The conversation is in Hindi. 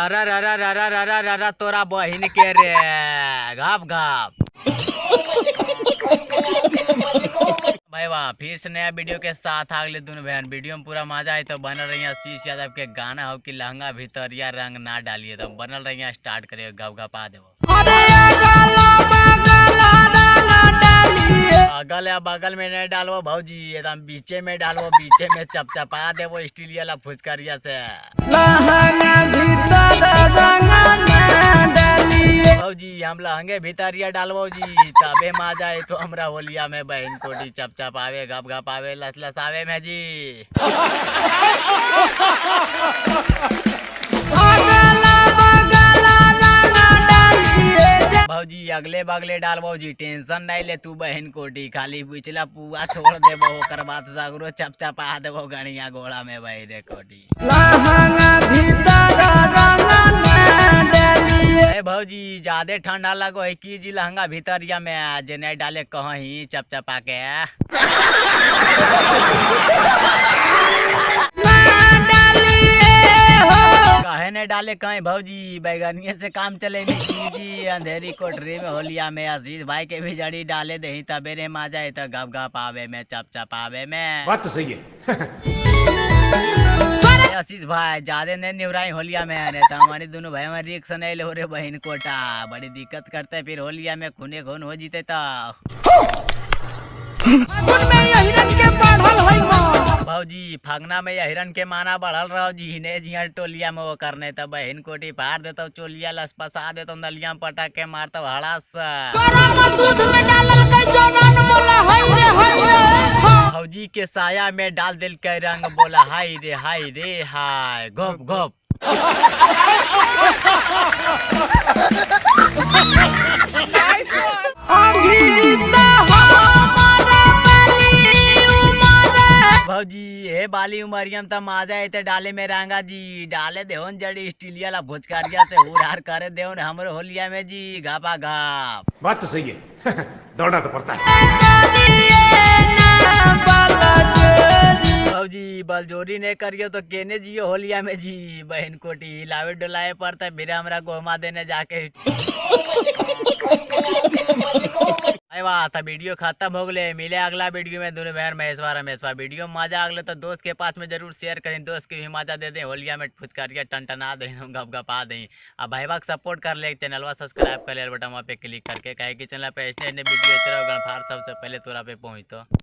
अरे रा रा रा रा रा रा रा तोरा बहिन के रे घाप घाप। भाई वाह, फिर से नया वीडियो के साथ आगले दोनों बहन। वीडियो में पूरा मजा आए तो बनल रही आशीष यादव के गाना हो कि लहंगा भीतरिया रंग ना डालिए, तो बनल रही स्टार्ट करिए घप घपा देव। अगल या बगल में नहीं डालवो भौजी, एकदम बीचे में डालवो, बीचे में चपचपा देवो स्टील वाला फुचकरिया से। भौजी हम लहंगे भीतरिया डालबो जी, तबे मजा आए तो हमरा होलिया में बहन कोटी चपचप आवे, घप घप आवे, लस लस आवे में जी। भौजी अगले बगले डालबो जी, टेंशन नहीं ले तू बहन कोटी, खाली पिछला पुआ छोड़ देबो, ओकर बाद सगरो चपचपा देबो गणिया गोड़ा में बहन कोटी। भौजी ज्यादा ठंडा लगो है की जी लहंगा भीतरिया में, आज नहीं डाले कहीं चपचपा के। कहे नहीं डाले कहीं भौजी, बैगनिये से काम चले की जी, अंधेरी कोठरी में होलिया में आशीष भाई के भी जड़ी डाले दे तबे रे मजा है, तो घप घप आवे में चपचप आवे में। बात तो सही है। आशीष भाई ज्यादा नहीं निवराई होलिया में, नहीं तो हमारी दोनों भाई में रिक्स नहीं ले रे बहन कोटा, बड़ी दिक्कत करते फिर होलिया में खूने खून हो जीते तो। भौजी फागना में हिरन के माना बढ़ल रहो जी, ने जिया टोलिया में वो करने तो बहन कोटी फाड़ देतो, चोलिया लस पसा देतो, नलिया में पटक के मारतो हड़ास। भौजी के साया में डाल दिल के रंग, बोला हाय रे हाय रे हाय, घोप घोप। भौजी हे बाली उमरिया में तो मजा है डाले में रंगा जी, डाले देवन जड़ी स्टीलिया ला भुचकारिया से उड़ार करे देवन हमरो होलिया में जी, घापा घाप। बात तो सही है। दौड़ना तो पड़ता है। भौजी बलजोरी नहीं करियो तो केने जियो होलिया में जी, बहन कोटी हिलावे डुलाए पड़ता फिर हमरा गोमा देने जाके। वाह था वीडियो खत्म हो गए, मिले अगला वीडियो में दोनों बहन महेशवा। वीडियो में मजा अगले तो दोस्त के पास में जरूर शेयर करें, दोस्त की भी मजा दे दें, होलिया में फुचकारिया टनटना दें, घप घपा दें। अब भाई बाग सपोर्ट कर ले, चैनलवा सब्सक्राइब कर ले, बटन पे क्लिक करके, कहे कि चैनल पे ऐसे वीडियो सबसे पहले तोरा पे पहुँचतो।